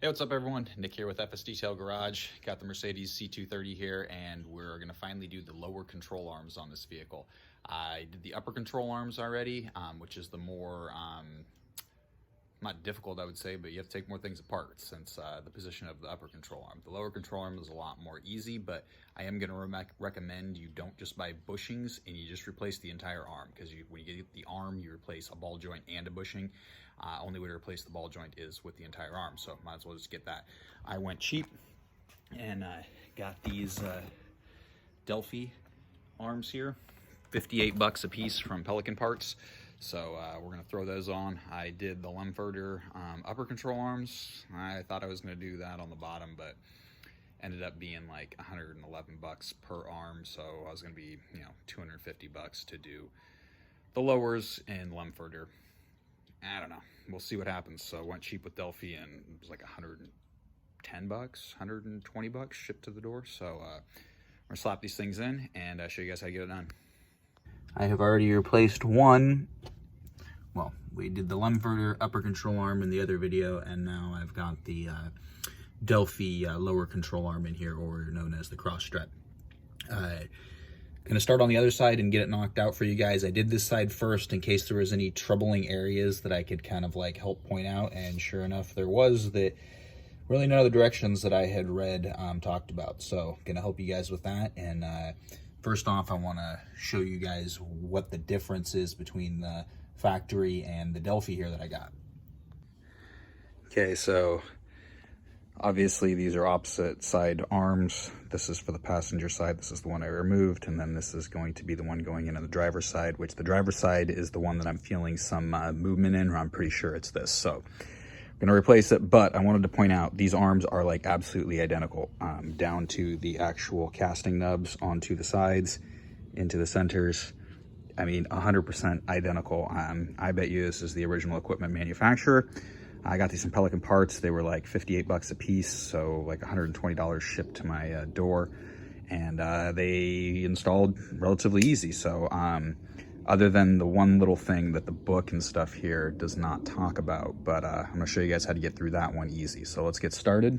Hey, what's up everyone? Nick here with FS Detail Garage. Got the Mercedes C230 here, and we're gonna finally do the lower control arms on this vehicle. I did the upper control arms already, which is the more, not difficult I would say, but you have to take more things apart since the position of the upper control arm. The lower control arm is a lot more easy, but I am gonna recommend you don't just buy bushings and you just replace the entire arm, because when you get the arm, you replace a ball joint and a bushing. Only way to replace the ball joint is with the entire arm, so might as well just get that. I went cheap and got these Delphi arms here, 58 bucks a piece from Pelican Parts. So we're gonna throw those on. I did the Lemfurter upper control arms. I thought I was gonna do that on the bottom, but ended up being like 111 bucks per arm. So I was gonna be, 250 bucks to do the lowers in Lemfurter. I don't know. We'll see what happens. So I went cheap with Delphi, and it was like 110 bucks, 120 bucks shipped to the door. So we're gonna slap these things in and show you guys how to get it done. I have already replaced one. Well, we did the Lemfurter upper control arm in the other video, and now I've got the Delphi lower control arm in here, or known as the cross strut. Gonna start on the other side and get it knocked out for you guys. I did this side first in case there was any troubling areas that I could kind of like help point out, and sure enough there was. That really none of the directions that I had read talked about, so gonna help you guys with that. And first off, I want to show you guys what the difference is between the factory and the Delphi here that I got. Okay, so obviously these are opposite side arms. This is for the passenger side. This is the one I removed, and then this is going to be the one going in on the driver's side, which the driver's side is the one that I'm feeling some movement in, or I'm pretty sure it's this. So I'm gonna replace it, but I wanted to point out these arms are like absolutely identical, down to the actual casting nubs onto the sides, into the centers. I mean, 100% identical. I bet you this is the original equipment manufacturer. I got these from Pelican Parts. They were like 58 bucks a piece, so like $120 shipped to my door, and they installed relatively easy. So other than the one little thing that the book and stuff here does not talk about, but I'm gonna show you guys how to get through that one easy. So let's get started.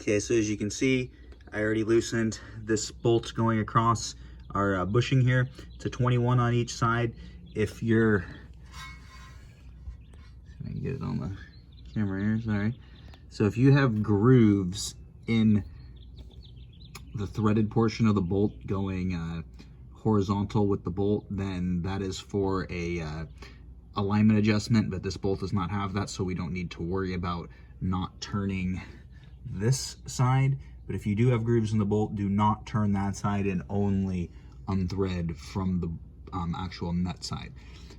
Okay, so as you can see, I already loosened this bolt going across our bushing here. It's a 21 on each side. If you're, I can get it on the camera here, sorry. So if you have grooves in the threaded portion of the bolt going horizontal with the bolt, then that is for a alignment adjustment, but this bolt does not have that, so we don't need to worry about not turning this side. But if you do have grooves in the bolt, do not turn that side and only unthread from the actual nut side.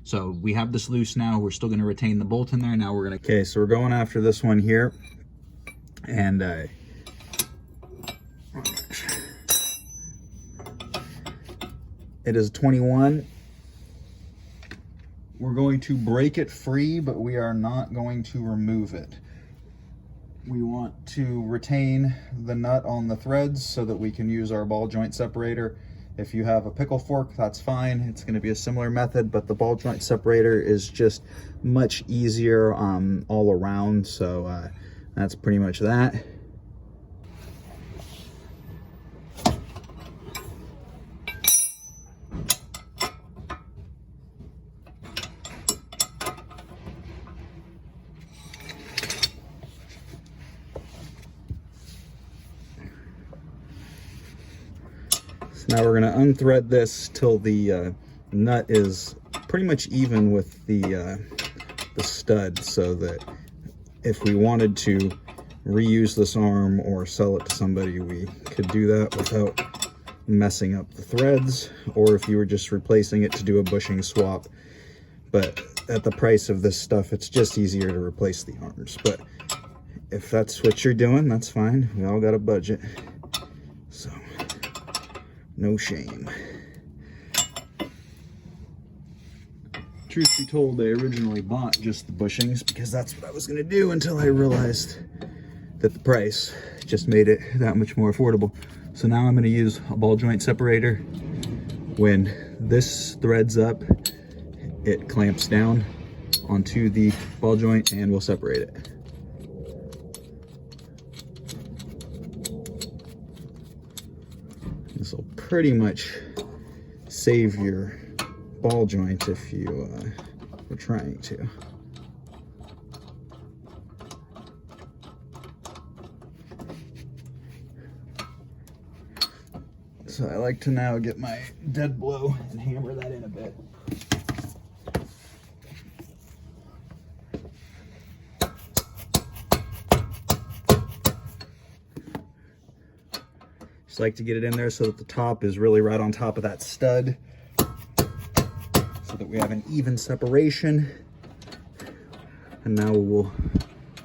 So we have this loose now. We're still going to retain the bolt in there. Now we're going to, okay, so we're going after this one here, and it is 21. We're going to break it free, but we are not going to remove it. We want to retain the nut on the threads so that we can use our ball joint separator. If you have a pickle fork, that's fine. It's going to be a similar method, but the ball joint separator is just much easier all around. So that's pretty much that. So now we're going to unthread this till the nut is pretty much even with the stud, so that if we wanted to reuse this arm or sell it to somebody, we could do that without messing up the threads, or if you were just replacing it to do a bushing swap. But at the price of this stuff, it's just easier to replace the arms. But if that's what you're doing, that's fine. We all got a budget, so no shame. Truth be told, I originally bought just the bushings because that's what I was going to do, until I realized that the price just made it that much more affordable. So now I'm going to use a ball joint separator. When this threads up, it clamps down onto the ball joint and we'll separate it. This will pretty much save your ball joint if you were trying to. So I like to now get my dead blow and hammer that in a bit. Just like to get it in there so that the top is really right on top of that stud, so that we have an even separation. And now we'll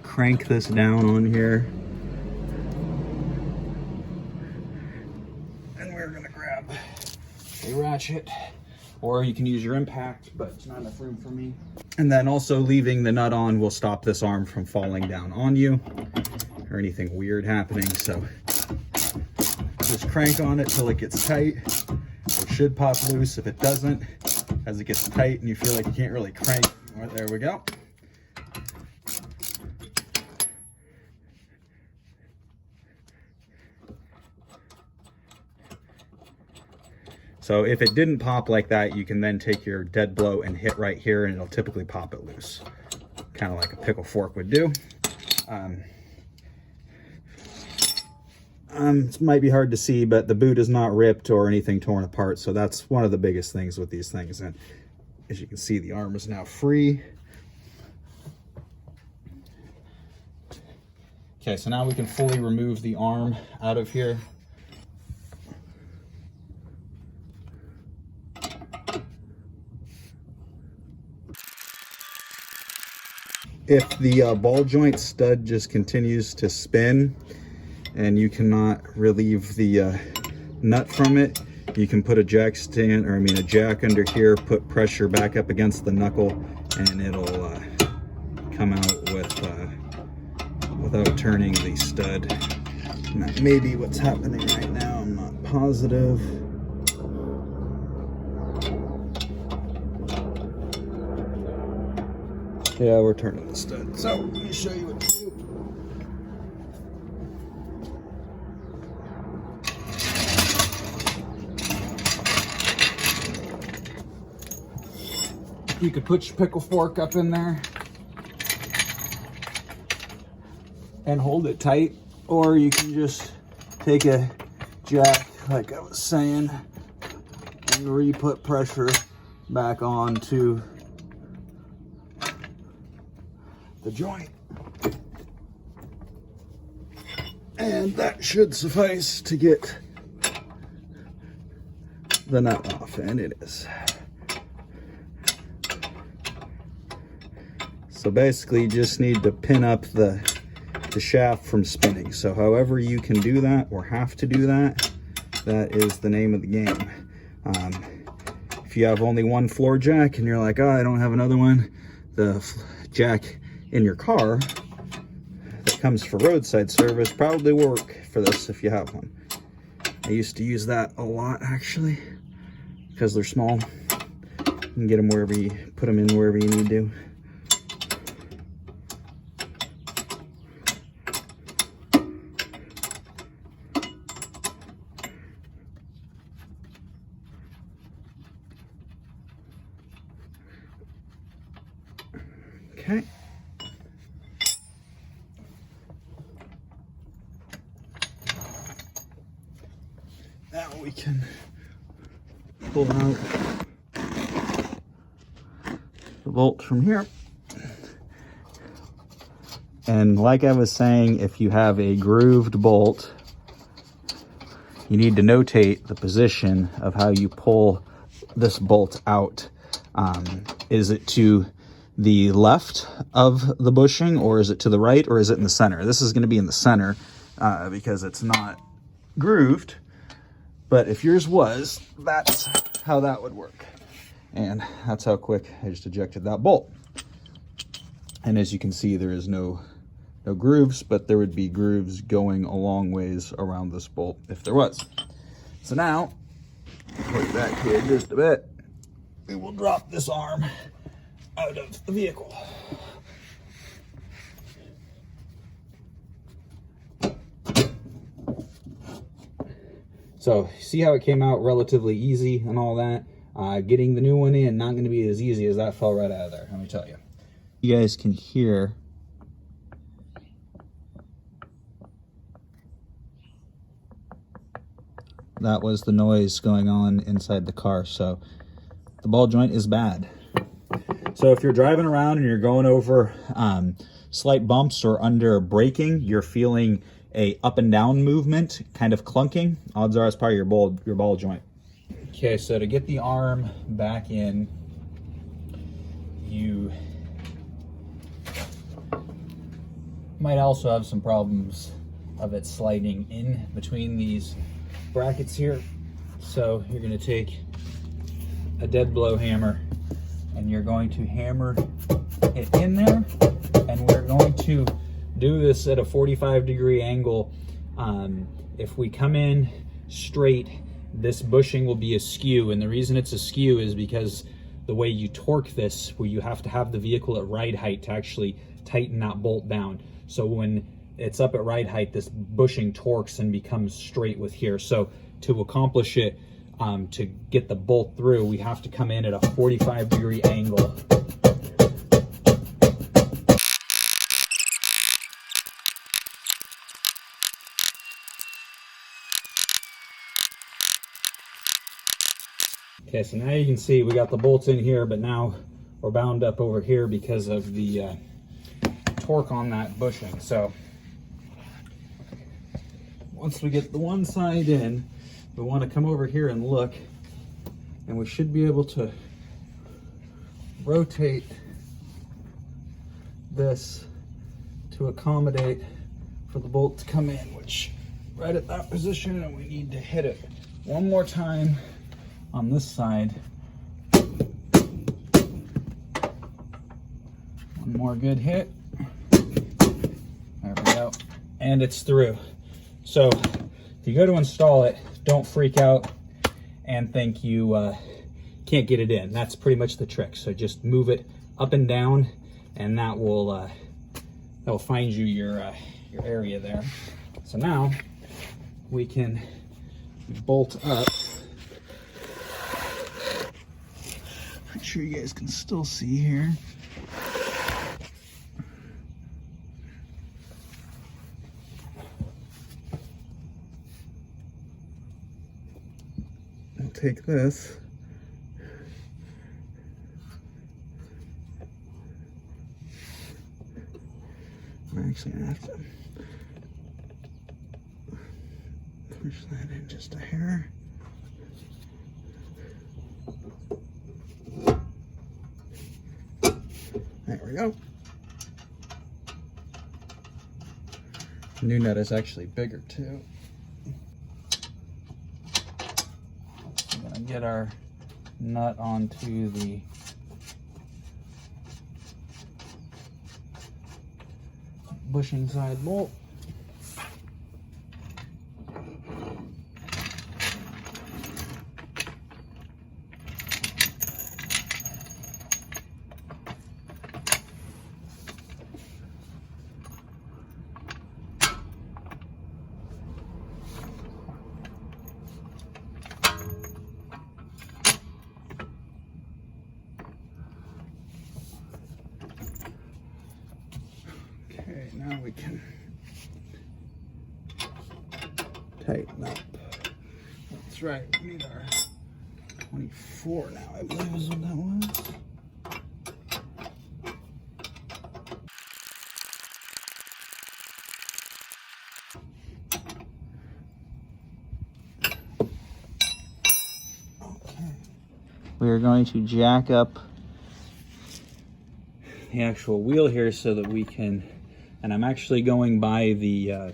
crank this down on here. And we're gonna grab a ratchet, or you can use your impact, but it's not enough room for me. And then also leaving the nut on will stop this arm from falling down on you or anything weird happening. So just crank on it till it gets tight. It should pop loose. If it doesn't, as it gets tight and you feel like you can't really crank, well, there we go. So if it didn't pop like that, you can then take your dead blow and hit right here and it'll typically pop it loose. Kind of like a pickle fork would do. It might be hard to see, but the boot is not ripped or anything torn apart. So that's one of the biggest things with these things. And as you can see, the arm is now free. Okay, so now we can fully remove the arm out of here. If the ball joint stud just continues to spin and you cannot relieve the nut from it, you can put a jack stand, or a jack under here, put pressure back up against the knuckle, and it'll come out with without turning the stud. And that may be what's happening right now. I'm not positive. Yeah, we're turning the stud. So let me show you what to do. You could put your pickle fork up in there and hold it tight, or you can just take a jack, like I was saying, and re-put pressure back onto the joint, and that should suffice to get the nut off, and it is. So basically you just need to pin up the shaft from spinning. So however you can do that or have to do that, that is the name of the game. If you have only one floor jack and you're like, oh, I don't have another one, the jack in your car that comes for roadside service probably work for this if you have one. I used to use that a lot actually because they're small. You can get them wherever you put them in, wherever you need to. Okay. Now we can pull out the bolt from here. And like I was saying, if you have a grooved bolt, you need to notate the position of how you pull this bolt out. Is it to the left of the bushing, or is it to the right, or is it in the center? This is going to be in the center because it's not grooved. But if yours was, that's how that would work. And that's how quick I just ejected that bolt. And as you can see, there is no grooves, but there would be grooves going a long ways around this bolt if there was. So now, put back here just a bit, we will drop this arm out of the vehicle. So see how it came out relatively easy and all that? Getting the new one in, not going to be as easy as that fell right out of there, let me tell you. You guys can hear that was the noise going on inside the car. So the ball joint is bad. So if you're driving around and you're going over slight bumps or under braking, you're feeling a up and down movement, kind of clunking, odds are it's probably your ball joint. Okay, so to get the arm back in, you might also have some problems of it sliding in between these brackets here. So you're going to take a dead blow hammer and you're going to hammer it in there, and we're going to do this at a 45-degree angle. If we come in straight, this bushing will be askew, and the reason it's askew is because the way you torque this, where you have to have the vehicle at ride height to actually tighten that bolt down. So when it's up at ride height, this bushing torques and becomes straight with here. So to accomplish it, to get the bolt through, we have to come in at a 45-degree angle. Okay, so now you can see we got the bolts in here, but now we're bound up over here because of the torque on that bushing. So once we get the one side in, we want to come over here and look, and we should be able to rotate this to accommodate for the bolt to come in, which right at that position, and we need to hit it one more time on this side. One more good hit. There we go. And it's through. So if you go to install it, don't freak out and think you can't get it in. That's pretty much the trick. So just move it up and down, and that will find you your area there. So now we can bolt up. Make sure you guys can still see here. We'll take this. I'm actually gonna have to push that in just a hair. There we go. The new nut is actually bigger too. I'm gonna get our nut onto the bushing side bolt. Okay, now we can tighten up that's right. We need our 24 now, I believe is what that was. Okay. We are going to jack up the actual wheel here so that we can, and I'm actually going by the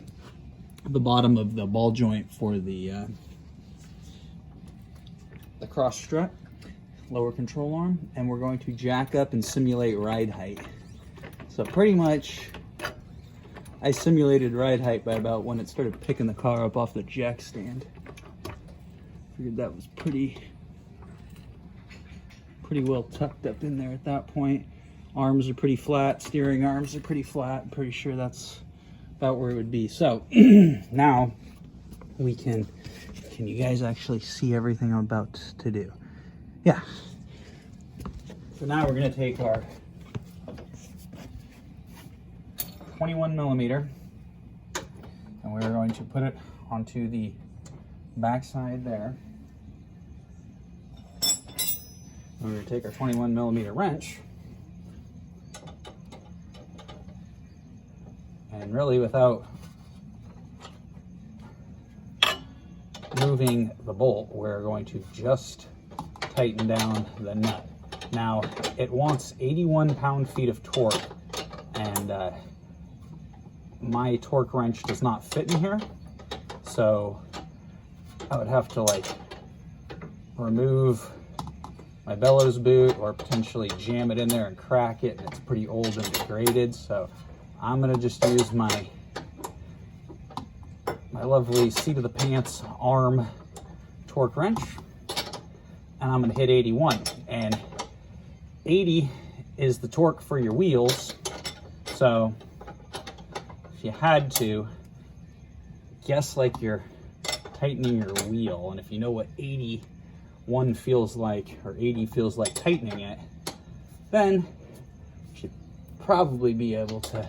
bottom of the ball joint for the cross strut, lower control arm, and we're going to jack up and simulate ride height. So pretty much I simulated ride height by about when it started picking the car up off the jack stand. Figured that was pretty well tucked up in there at that point. Arms are pretty flat, steering arms are pretty flat. I'm pretty sure that's about where it would be. So now we can you guys actually see everything I'm about to do? Yeah. So now we're gonna take our 21 millimeter and we're going to put it onto the back side there. We're going to take our 21 millimeter wrench and really without moving the bolt, we're going to just tighten down the nut. Now it wants 81 pound-feet of torque and my torque wrench does not fit in here, so I would have to like remove my bellows boot or potentially jam it in there and crack it, and it's pretty old and degraded. So I'm gonna just use my lovely seat of the pants arm torque wrench, and I'm gonna hit 81. And 80 is the torque for your wheels, so if you had to guess like you're tightening your wheel, and if you know what 81 feels like, or 80 feels like tightening it, then you should probably be able to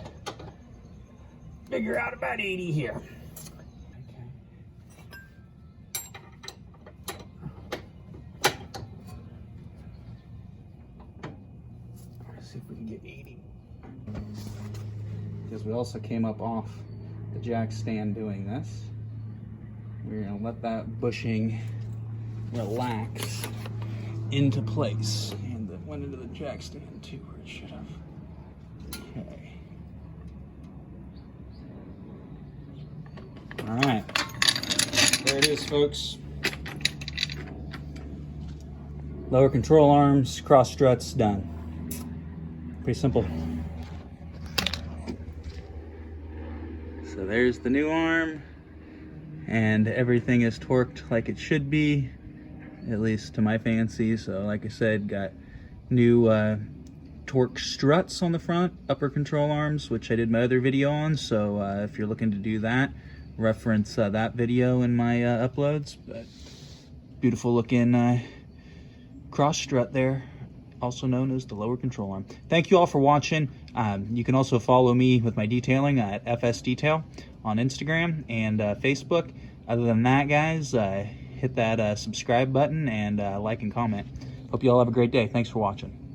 figure out about 80 here. Let's see if we can get 80. Because we also came up off the jack stand doing this. We're gonna let that bushing relax into place, and it went into the jack stand too where it should have. Okay. All right, there it is, folks. Lower control arms, cross struts, done. Pretty simple. So there's the new arm, and everything is torqued like it should be, at least to my fancy. So like I said, got new torque struts on the front, upper control arms, which I did my other video on. So if you're looking to do that, reference that video in my uploads. But beautiful looking cross strut there, also known as the lower control arm. Thank you all for watching. You can also follow me with my detailing at FS Detail on Instagram and Facebook. Other than that, guys, hit that subscribe button and like and comment. Hope you all have a great day. Thanks for watching.